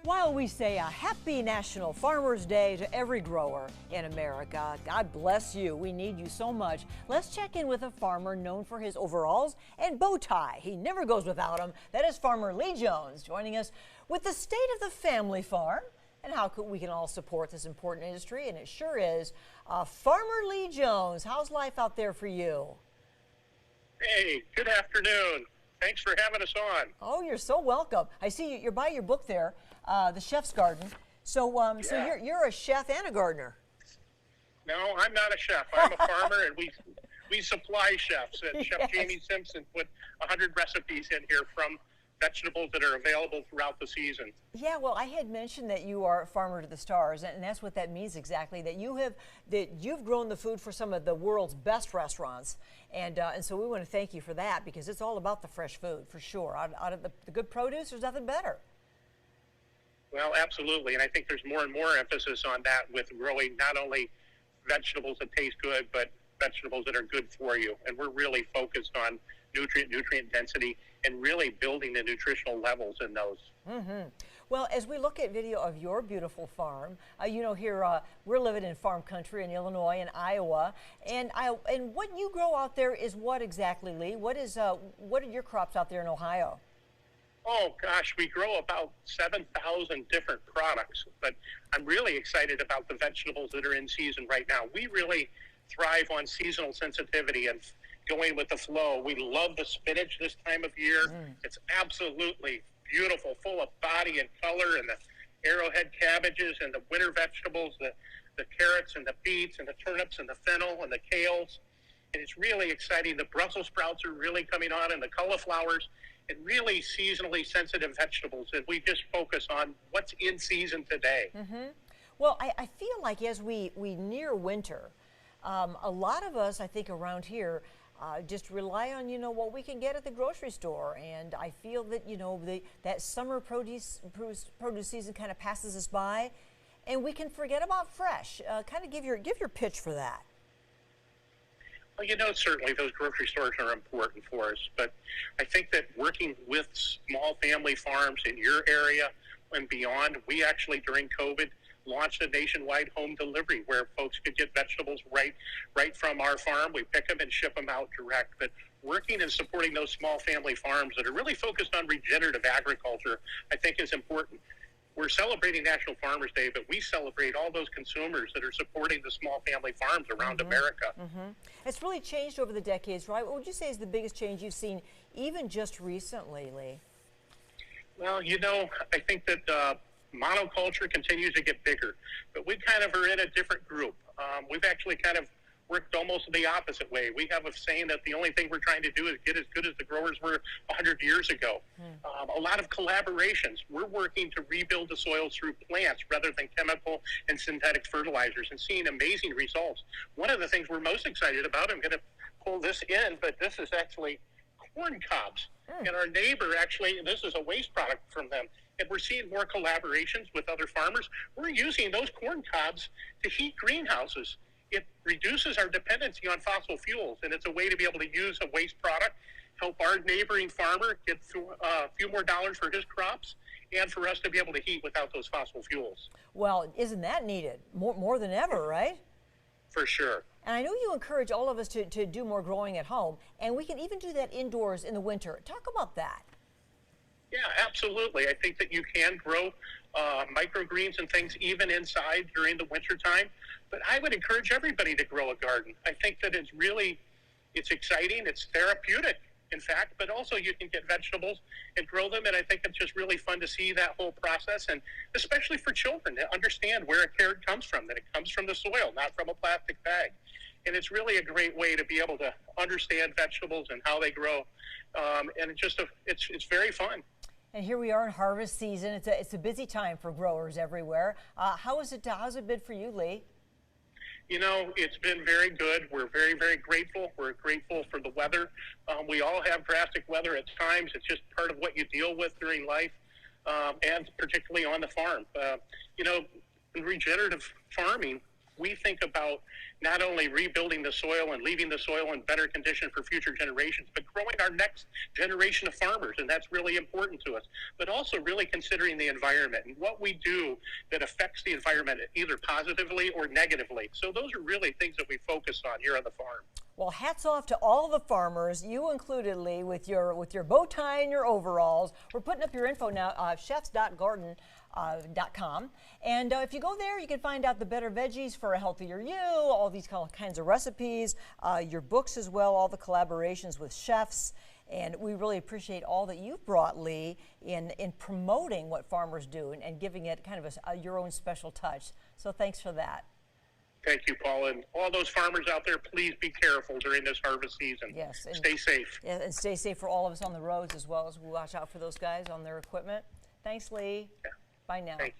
While we say a happy National Farmers Day to every grower in America, God bless you. We need you so much. Let's check in with a farmer known for his overalls and bow tie. He never goes without them. That is Farmer Lee Jones joining us with the state of the family farm and how we can all support this important industry. And it sure is. Farmer Lee Jones, how's life out there for you? Hey, good afternoon. Thanks for having us on. Oh, you're so welcome. I see you're by your book there, The Chef's Garden. So, so you're a chef and a gardener. No, I'm not a chef. I'm a farmer, and we supply chefs. And Chef Jamie Simpson put 100 recipes in here from vegetables that are available throughout the season. Yeah, well, I had mentioned that you are a farmer to the stars, and that's what that means exactly. That you've grown the food for some of the world's best restaurants, and so we want to thank you for that because it's all about the fresh food for sure. Out of the good produce, there's nothing better. Well, absolutely, and I think there's more and more emphasis on that with growing not only vegetables that taste good, but vegetables that are good for you. And we're really focused on nutrient density and really building the nutritional levels in those. Mm-hmm. Well, as we look at video of your beautiful farm, you know, here we're living in farm country in Illinois and Iowa, and what you grow out there is what exactly, Lee? What are your crops out there in Ohio? Oh gosh, we grow about 7,000 different products, but I'm really excited about the vegetables that are in season right now. We really thrive on seasonal sensitivity and going with the flow. We love the spinach this time of year. It's absolutely beautiful, full of body and color, and the arrowhead cabbages and the winter vegetables, the carrots and the beets and the turnips and the fennel and the kales. And it's really exciting. The Brussels sprouts are really coming on, and the cauliflowers, and really seasonally sensitive vegetables. And we just focus on what's in season today. Mm-hmm. Well, I feel like as we near winter, a lot of us, I think, around here just rely on, you know, what we can get at the grocery store. And I feel that, you know, that summer produce season kind of passes us by, and we can forget about fresh. Kind of give your pitch for that. Well, you know, certainly those grocery stores are important for us, but I think that working with small family farms in your area and beyond, we actually, during COVID, launched a nationwide home delivery where folks could get vegetables right from our farm. We pick them and ship them out direct. But working and supporting those small family farms that are really focused on regenerative agriculture, I think is important. We're celebrating National Farmers Day, but we celebrate all those consumers that are supporting the small family farms around America. It's really changed over the decades, right? What would you say is the biggest change you've seen even just recently, Lee? Well, you know, I think that monoculture continues to get bigger, but we kind of are in a different group. We've actually kind of worked almost the opposite way. We have a saying that the only thing we're trying to do is get as good as the growers were 100 years ago. A lot of collaborations. We're working to rebuild the soils through plants rather than chemical and synthetic fertilizers and seeing amazing results. One of the things we're most excited about, I'm going to pull this in, but this is actually corn cobs. And our neighbor actually, this is a waste product from them. And we're seeing more collaborations with other farmers. We're using those corn cobs to heat greenhouses. It reduces our dependency on fossil fuels, and it's a way to be able to use a waste product, help our neighboring farmer get a few more dollars for his crops, and for us to be able to heat without those fossil fuels. Well, isn't that needed? More than ever, right? For sure. And I know you encourage all of us to do more growing at home, and we can even do that indoors in the winter. Talk about that. Yeah, absolutely. I think that you can grow microgreens and things even inside during the winter time. But I would encourage everybody to grow a garden. I think that it's exciting, it's therapeutic, in fact, but also you can get vegetables and grow them. And I think it's just really fun to see that whole process, and especially for children to understand where a carrot comes from, that it comes from the soil, not from a plastic bag. And it's really a great way to be able to understand vegetables and how they grow. And it's very fun. And here we are in harvest season. It's a busy time for growers everywhere. How's it been for you, Lee? You know, it's been very good. We're very, very grateful. We're grateful for the weather. We all have drastic weather at times. It's just part of what you deal with during life, and particularly on the farm. You know, in regenerative farming, we think about not only rebuilding the soil and leaving the soil in better condition for future generations, but growing our next generation of farmers, and that's really important to us. But also really considering the environment and what we do that affects the environment either positively or negatively. So those are really things that we focus on here on the farm. Well, hats off to all the farmers, you included, Lee, with your bow tie and your overalls. We're putting up your info now, chefs.garden.com. And if you go there, you can find out the better veggies for a healthier you, all these kinds of recipes, your books as well, all the collaborations with chefs. And we really appreciate all that you've brought, Lee, in promoting what farmers do and giving it kind of your own special touch. So thanks for that. Thank you, Paula. And all those farmers out there, please be careful during this harvest season. Yes. And stay safe. Yeah, and stay safe for all of us on the roads as well as we watch out for those guys on their equipment. Thanks, Lee. Yeah. Bye now. Thank you.